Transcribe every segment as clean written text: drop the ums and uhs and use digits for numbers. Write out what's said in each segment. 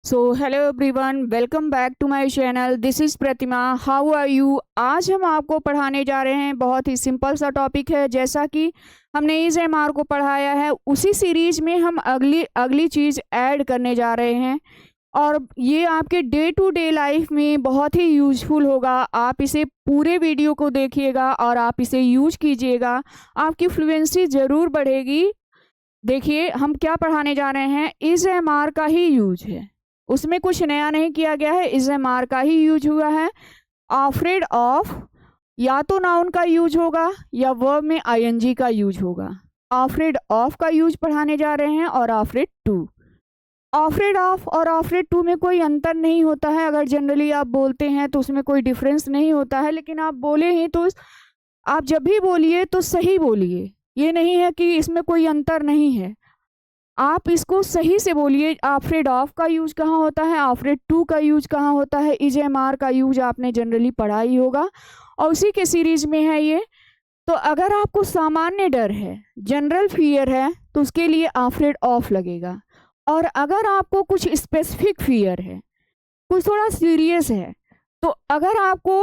So hello everyone, welcome back to my channel. This is Pratima. How are you? आज हम आपको पढ़ाने जा रहे हैं, बहुत ही सिंपल सा टॉपिक है। जैसा कि हमने इस एम आर को पढ़ाया है, उसी सीरीज में हम अगली अगली चीज़ ऐड करने जा रहे हैं और ये आपके डे टू डे लाइफ में बहुत ही यूजफुल होगा। आप इसे पूरे वीडियो को देखिएगा और आप इसे यूज कीजिएगा, आपकी फ्लुएंसी ज़रूर बढ़ेगी। देखिए हम क्या पढ़ाने जा रहे हैं, इज एम आर का ही यूज है, उसमें कुछ नया नहीं किया गया है। इज एम आर का ही यूज हुआ है। आफ्रेड ऑफ या तो नाउन का यूज होगा या वर्ब में आईएनजी का यूज होगा। आफ्रेड ऑफ का यूज पढ़ाने जा रहे हैं और आफ्रेड टू। आफ्रेड ऑफ और आफ्रेड टू में कोई अंतर नहीं होता है। अगर जनरली आप बोलते हैं तो उसमें कोई डिफरेंस नहीं होता है, लेकिन आप बोले हैं तो आप जब भी बोलिए तो सही बोलिए। ये नहीं है कि इसमें कोई अंतर नहीं है, आप इसको सही से बोलिए। आफ्रेड ऑफ का यूज कहाँ होता है, आफ्रेड टू का यूज कहाँ होता है, इज एम आर का यूज आपने जनरली पढ़ा ही होगा और उसी के सीरीज में है ये। तो अगर आपको सामान्य डर है, जनरल फियर है, तो उसके लिए आफ्रेड ऑफ लगेगा। और अगर आपको कुछ स्पेसिफिक फियर है, कुछ थोड़ा सीरियस है, तो अगर आपको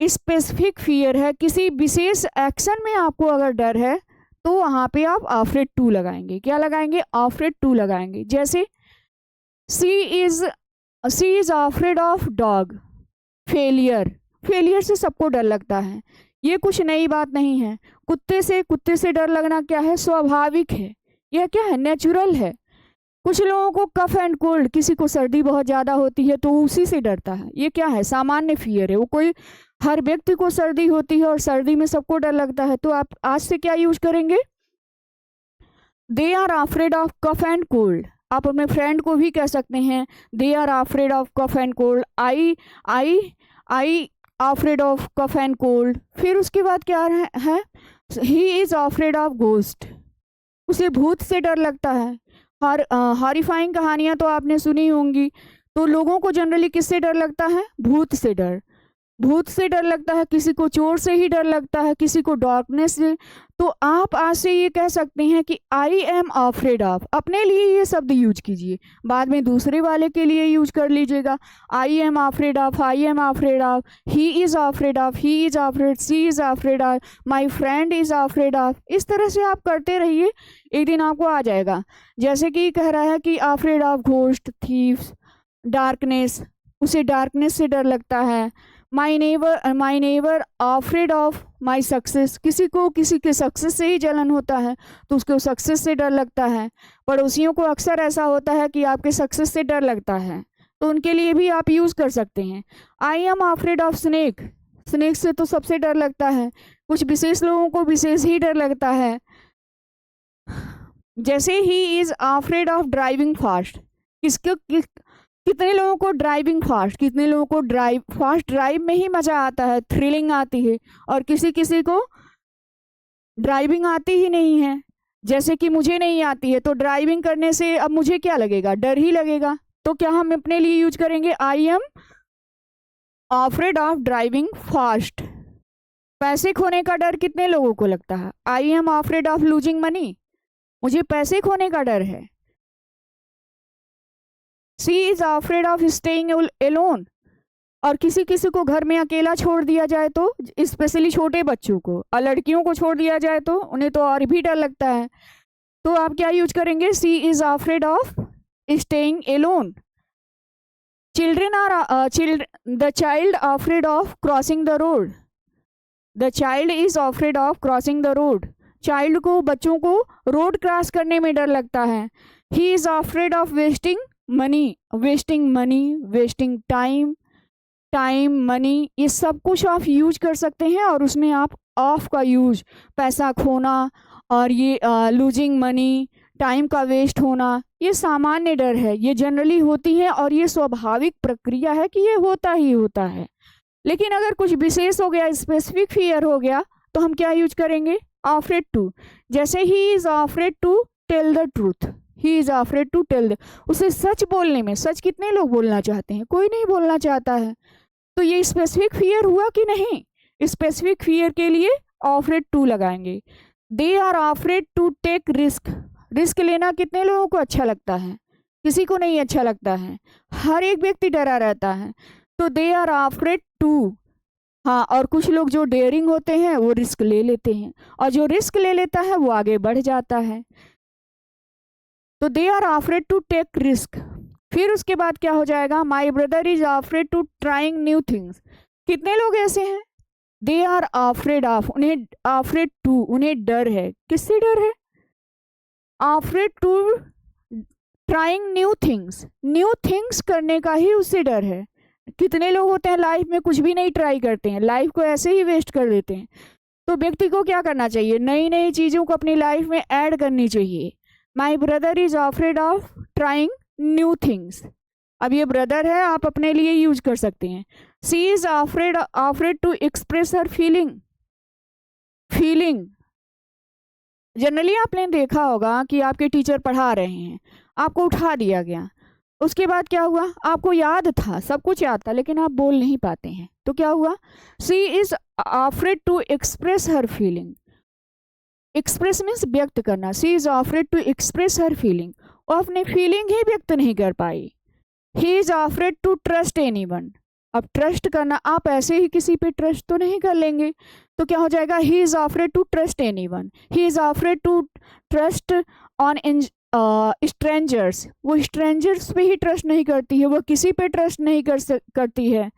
स्पेसिफिक फियर है, किसी विशेष एक्शन में आपको अगर डर है, तो वहां पे आप आफ्रेड टू लगाएंगे। क्या लगाएंगे? आफ्रेड टू लगाएंगे। जैसे she is she is afraid of dog. Failure, failure से सबको डर लगता है, ये कुछ नई बात नहीं है। कुत्ते से डर लगना क्या है, स्वाभाविक है। यह क्या है, नेचुरल है। कुछ लोगों को कफ एंड कोल्ड, किसी को सर्दी बहुत ज्यादा होती है तो उसी से डरता है। ये क्या है, सामान्य फियर है। वो कोई, हर व्यक्ति को सर्दी होती है और सर्दी में सबको डर लगता है। तो आप आज से क्या यूज करेंगे, they are afraid of cough and cold. आप अपने फ्रेंड को भी कह सकते हैं, they are afraid of cough and cold. I afraid of cough and cold. फिर उसके बाद क्या है, he is afraid of ghost. उसे भूत से डर लगता है। हॉरिफाइंग कहानियां तो आपने सुनी होंगी। तो लोगों को जनरली किससे डर लगता है, भूत से डर। भूत से डर लगता है, किसी को चोर से ही डर लगता है, किसी को डार्कनेस से। तो आप आज से ये कह सकते हैं कि आई एम आफ्रेड ऑफ। अपने लिए ये शब्द यूज कीजिए, बाद में दूसरे वाले के लिए यूज कर लीजिएगा। I am afraid of, I am afraid of, he is afraid of, he is afraid, she is afraid of, my friend is afraid of. इस तरह से आप करते रहिए, एक दिन आपको आ जाएगा। जैसे कि कह रहा है कि afraid of ghost, thieves, darkness, उसे डार्कनेस से डर लगता है। My neighbour afraid of my success. किसी को किसी के सक्सेस से ही जलन होता है तो उसको सक्सेस से डर लगता है। पड़ोसियों को अक्सर ऐसा होता है कि आपके सक्सेस से डर लगता है, तो उनके लिए भी आप यूज कर सकते हैं। आई am afraid of snake. Snake से तो सबसे डर लगता है, कुछ विशेष लोगों को विशेष ही डर लगता है। जैसे he is afraid of driving fast. कितने लोगों को ड्राइविंग फास्ट, कितने लोगों को फास्ट ड्राइव में ही मजा आता है, थ्रिलिंग आती है, और किसी किसी को ड्राइविंग आती ही नहीं है। जैसे कि मुझे नहीं आती है, तो ड्राइविंग करने से अब मुझे क्या लगेगा, डर ही लगेगा। तो क्या हम अपने लिए यूज करेंगे, I am afraid of driving fast. पैसे खोने का डर कितने लोगों को लगता है, I am afraid of losing money. मुझे पैसे खोने का डर है। She is afraid of staying alone. और किसी किसी को घर में अकेला छोड़ दिया जाए तो, स्पेशली छोटे बच्चों को, और लड़कियों को छोड़ दिया जाए तो उन्हें तो और भी डर लगता है। तो आप क्या यूज करेंगे, she is afraid of staying alone. Children are the child afraid of crossing the road. The child is afraid of crossing the road. Child को, बच्चों को रोड क्रॉस करने में डर लगता है। He is afraid of wasting money. Wasting money, wasting time, time, money, ये सब कुछ आप यूज कर सकते हैं। और उसमें आप ऑफ का यूज, पैसा खोना और ये लूजिंग मनी, टाइम का वेस्ट होना, ये सामान्य डर है, ये जनरली होती है और ये स्वाभाविक प्रक्रिया है कि ये होता ही होता है। लेकिन अगर कुछ विशेष हो गया, स्पेसिफिक फियर हो गया, तो हम क्या यूज करेंगे, आफ्रेड टू। जैसे he is afraid to tell the truth. He is afraid to tell the, उसे सच बोलने में, सच कितने लोग बोलना चाहते हैं, कोई नहीं बोलना चाहता है। तो ये स्पेसिफिक फियर हुआ कि नहीं, स्पेसिफिक फियर के लिए आफ्रेड टू लगाएंगे। They are afraid to take risk. Risk लेना कितने लोगों को अच्छा लगता है, किसी को नहीं अच्छा लगता है, हर एक व्यक्ति डरा रहता है। तो दे आर अफ्रेड टू, हाँ, और कुछ लोग जो डेयरिंग होते हैं वो रिस्क ले लेते हैं, और जो रिस्क ले लेता है वो आगे बढ़ जाता है। तो they are afraid to take risk. फिर उसके बाद क्या हो जाएगा, my brother is afraid to trying new things. कितने लोग ऐसे हैं, दे आर अफ्रेड ऑफ, उन्हें अफ्रेड टू, उन्हें डर है, किससे डर है, afraid to trying new things करने का ही उससे डर है। कितने लोग होते हैं लाइफ में कुछ भी नहीं ट्राई करते हैं, लाइफ को ऐसे ही वेस्ट कर देते हैं। तो व्यक्ति को क्या करना चाहिए, नई नई चीज़ों को अपनी लाइफ में ऐड करनी चाहिए। माई brother is afraid of trying new things. अब ये ब्रदर है, आप अपने लिए यूज कर सकते हैं। She is afraid to express her feeling. Generally आपने देखा होगा कि आपके टीचर पढ़ा रहे हैं, आपको उठा दिया गया, उसके बाद क्या हुआ, आपको याद था, सब कुछ याद था, लेकिन आप बोल नहीं पाते हैं, तो क्या हुआ, she is afraid to express her feeling. Express means व्यक्त करना, she is afraid to express her feeling, वो अपनी फीलिंग ही व्यक्त नहीं कर पाई। He is afraid to trust anyone. अब ट्रस्ट करना, आप ऐसे ही किसी पे ट्रस्ट तो नहीं कर लेंगे, तो क्या हो जाएगा, he is afraid to trust anyone. He is afraid to trust on strangers. वो स्ट्रेंजर्स पे ही ट्रस्ट नहीं करती है, वो किसी पे ट्रस्ट नहीं करती है।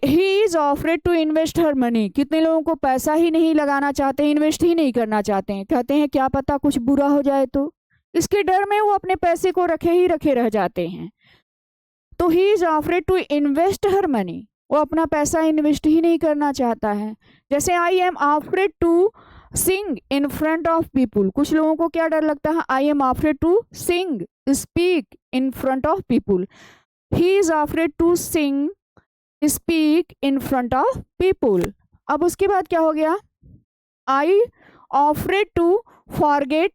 He is afraid to invest her money. कितने लोगों को पैसा ही नहीं लगाना चाहते, इन्वेस्ट ही नहीं करना चाहते हैं, कहते हैं क्या पता कुछ बुरा हो जाए, तो इसके डर में वो अपने पैसे को रखे ही रखे रह जाते हैं। तो he is afraid to invest her money, वो अपना पैसा इन्वेस्ट ही नहीं करना चाहता है। जैसे I am afraid to sing in front of people. कुछ लोगों को क्या डर लगता है, I am afraid to sing, speak in front of people. He is afraid to sing, speak in front of people. अब उसके बाद क्या हो गया, I afraid to forget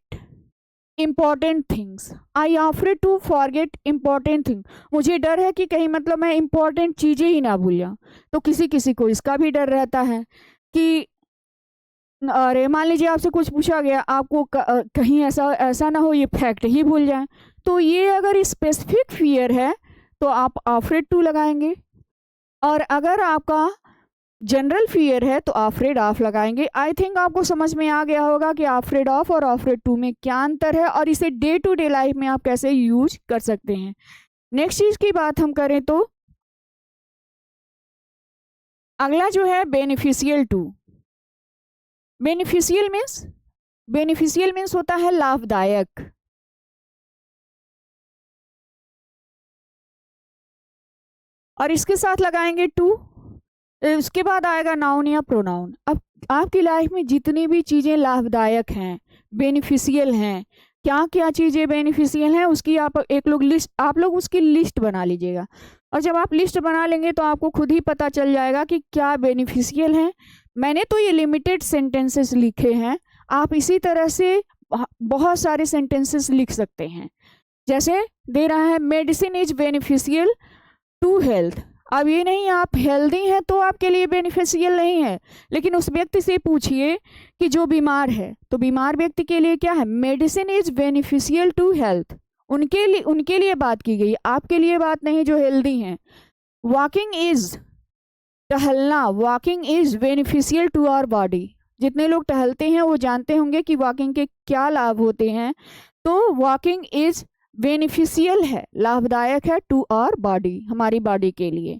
important things. I afraid to forget important thing. मुझे डर है कि कहीं मतलब मैं इम्पॉर्टेंट चीज़ें ही ना भूल जाऊँ। तो किसी किसी को इसका भी डर रहता है कि अरे मान लीजिए आपसे कुछ पूछा गया, आपको कहीं ऐसा ना हो ये फैक्ट ही भूल जाए। तो ये अगर स्पेसिफिक फियर है तो आप अफ्रेड टू लगाएंगे, और अगर आपका जनरल फियर है तो अफ्रेड ऑफ लगाएंगे। आई थिंक आपको समझ में आ गया होगा कि अफ्रेड ऑफ और अफ्रेड टू में क्या अंतर है, और इसे डे टू डे लाइफ में आप कैसे यूज कर सकते हैं। नेक्स्ट चीज की बात हम करें तो अगला जो है बेनिफिशियल टू। बेनिफिशियल मीन्स होता है लाभदायक। और इसके साथ लगाएंगे टू, उसके बाद आएगा नाउन या प्रोनाउन। अब आपकी लाइफ में जितनी भी चीज़ें लाभदायक हैं, बेनिफिशियल हैं, क्या क्या चीज़ें बेनिफिशियल हैं, उसकी आप लोग उसकी लिस्ट बना लीजिएगा। और जब आप लिस्ट बना लेंगे तो आपको खुद ही पता चल जाएगा कि क्या बेनिफिशियल है। मैंने तो ये लिमिटेड सेंटेंसेस लिखे हैं, आप इसी तरह से बहुत सारे सेंटेंसेस लिख सकते हैं। जैसे दे रहा है medicine is beneficial to health. अब ये नहीं आप हेल्दी हैं तो आपके लिए बेनिफिशियल नहीं है, लेकिन उस व्यक्ति से पूछिए कि जो बीमार है, तो बीमार व्यक्ति के लिए क्या है, medicine is beneficial to health. उनके लिए बात की गई, आपके लिए बात नहीं जो हेल्दी हैं। वॉकिंग इज, टहलना, walking is beneficial to our body. जितने लोग टहलते हैं वो जानते होंगे कि वॉकिंग के क्या लाभ होते हैं। तो वॉकिंग इज बेनिफिशियल है, लाभदायक है टू आवर बॉडी, हमारी बॉडी के लिए।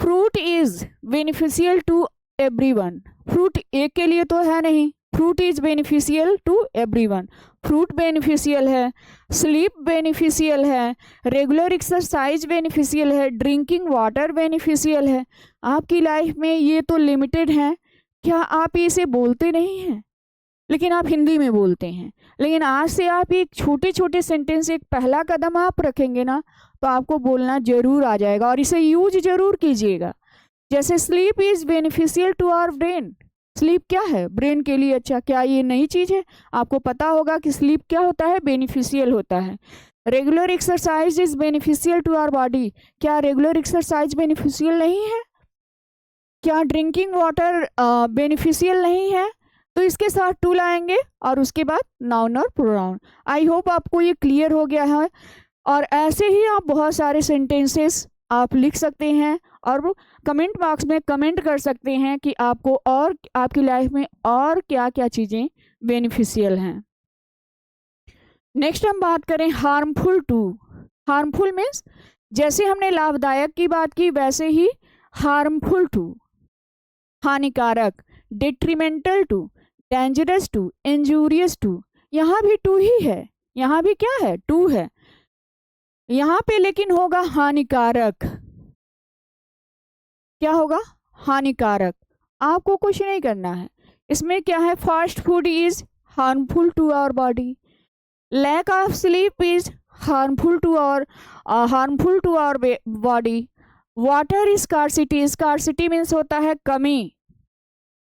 Fruit is beneficial to everyone. Fruit एक के लिए तो है नहीं, fruit is beneficial to everyone. Fruit beneficial है, स्लीप बेनिफिशियल है, रेगुलर एक्सरसाइज बेनिफिशियल है, ड्रिंकिंग वाटर बेनिफिशियल है। आपकी लाइफ में ये तो लिमिटेड है, क्या आप इसे बोलते नहीं हैं, लेकिन आप हिंदी में बोलते हैं। लेकिन आज से आप एक छोटे छोटे सेंटेंस, एक पहला कदम आप रखेंगे ना, तो आपको बोलना जरूर आ जाएगा, और इसे यूज जरूर कीजिएगा। जैसे sleep is beneficial to our brain. Sleep क्या है, ब्रेन के लिए अच्छा। क्या ये नई चीज़ है, आपको पता होगा कि स्लीप क्या होता है, बेनिफिशियल होता है। Regular exercise is beneficial to our body. क्या रेगुलर एक्सरसाइज बेनिफिशियल नहीं है? क्या ड्रिंकिंग वाटर बेनिफिशियल नहीं है? तो इसके साथ टू लाएंगे और उसके बाद नाउन और प्रोनाउन। आई होप आपको ये क्लियर हो गया है। और ऐसे ही आप बहुत सारे सेंटेंसेस आप लिख सकते हैं और कमेंट बॉक्स में कमेंट कर सकते हैं कि आपको और आपकी लाइफ में और क्या क्या चीज़ें बेनिफिशियल हैं। नेक्स्ट हम बात करें हार्मफुल टू। हार्मफुल मीन्स जैसे हमने लाभदायक की बात की वैसे ही हार्मफुल टू, हानिकारक, detrimental to, dangerous to, injurious to. यहाँ भी टू ही है, यहाँ भी क्या है, टू है यहाँ पे, लेकिन होगा हानिकारक। क्या होगा, हानिकारक। आपको कुछ नहीं करना है इसमें। क्या है, fast food is harmful to our body, lack of sleep is harmful to our body, water scarcity, scarcity means होता है कमी,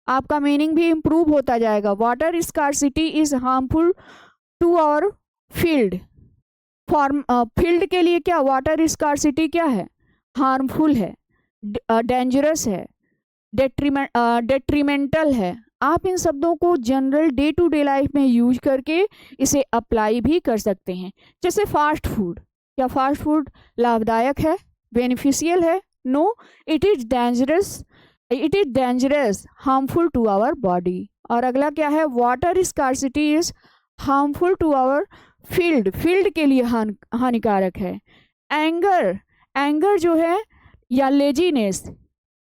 आपका मीनिंग भी इम्प्रूव होता जाएगा। Water scarcity is harmful to our field, field के लिए क्या, वाटर स्कार्सिटी क्या है, हार्मफुल है, डेंजरस है, डेट्रीमेंटल है। आप इन शब्दों को general day to day life में यूज करके इसे अप्लाई भी कर सकते हैं। जैसे फास्ट फूड, क्या फास्ट फूड लाभदायक है, बेनिफिशियल है? No, it is dangerous, harmful to our body. और अगला क्या है, water scarcity is harmful to our field, field के लिए हानिकारक है। एंगर जो है या लेजीनेस,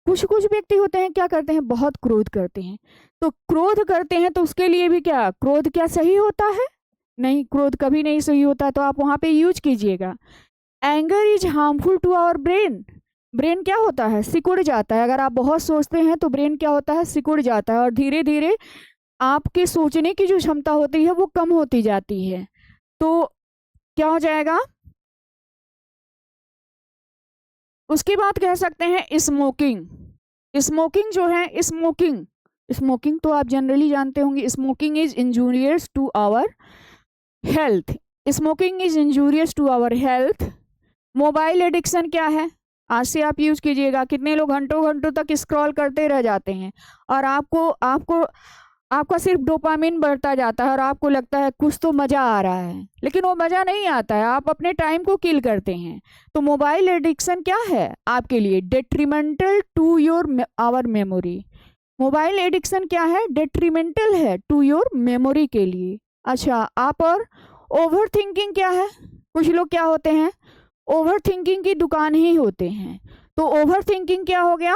कुछ व्यक्ति होते हैं क्या करते हैं, बहुत क्रोध करते हैं। तो क्रोध करते हैं तो उसके लिए भी क्या, क्रोध क्या सही होता है? नहीं, क्रोध कभी नहीं सही होता। तो आप वहाँ पे यूज कीजिएगा, anger is harmful to our brain. Brain क्या होता है, सिकुड़ जाता है। अगर आप बहुत सोचते हैं तो ब्रेन क्या होता है, सिकुड़ जाता है और धीरे धीरे आपके सोचने की जो क्षमता होती है वो कम होती जाती है। तो क्या हो जाएगा, उसके बाद कह सकते हैं स्मोकिंग। स्मोकिंग जो है, स्मोकिंग तो आप जनरली जानते होंगे, smoking is injurious to our health, smoking is injurious to our health. Mobile addiction क्या है, आज से आप यूज कीजिएगा। कितने लोग घंटों तक स्क्रॉल करते रह जाते हैं और आपका सिर्फ डोपामिन बढ़ता जाता है और आपको लगता है कुछ तो मज़ा आ रहा है, लेकिन वो मज़ा नहीं आता है, आप अपने टाइम को किल करते हैं। तो मोबाइल एडिक्शन क्या है आपके लिए, detrimental to your our memory. Mobile addiction क्या है, डेट्रीमेंटल है टू योर मेमोरी के लिए। अच्छा, आप और ओवर थिंकिंग क्या है, कुछ लोग क्या होते हैं, ओवर थिंकिंग की दुकान ही होते हैं। तो ओवर थिंकिंग क्या हो गया,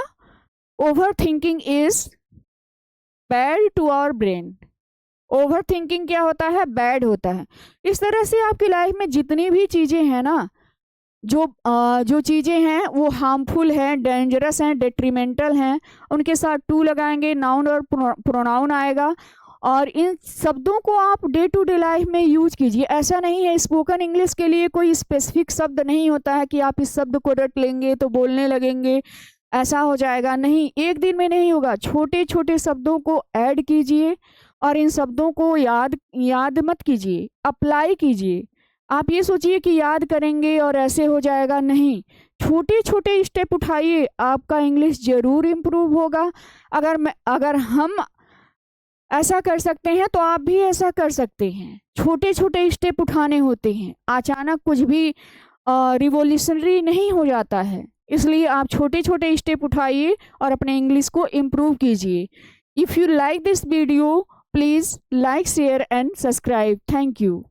overthinking is bad to our brain. Overthinking क्या होता है, बैड होता है। इस तरह से आपकी लाइफ में जितनी भी चीज़ें हैं ना, जो चीज़ें हैं वो हार्मफुल हैं, डेंजरस हैं, डेट्रीमेंटल हैं, उनके साथ टू लगाएंगे, नाउन और प्रोनाउन आएगा और इन शब्दों को आप डे टू डे लाइफ में यूज कीजिए। ऐसा नहीं है, स्पोकन इंग्लिश के लिए कोई स्पेसिफिक शब्द नहीं होता है कि आप इस शब्द को रट लेंगे तो बोलने लगेंगे, ऐसा हो जाएगा। नहीं, एक दिन में नहीं होगा। छोटे छोटे शब्दों को ऐड कीजिए और इन शब्दों को याद मत कीजिए, अप्लाई कीजिए। आप ये सोचिए कि याद करेंगे और ऐसे हो जाएगा, नहीं, छोटे छोटे स्टेप उठाइए, आपका इंग्लिश जरूर इम्प्रूव होगा। अगर हम ऐसा कर सकते हैं तो आप भी ऐसा कर सकते हैं। छोटे छोटे स्टेप उठाने होते हैं, अचानक कुछ भी रिवोल्यूशनरी नहीं हो जाता है। इसलिए आप छोटे छोटे स्टेप उठाइए और अपने इंग्लिश को इम्प्रूव कीजिए। If you like this video, please like, share and subscribe. Thank you.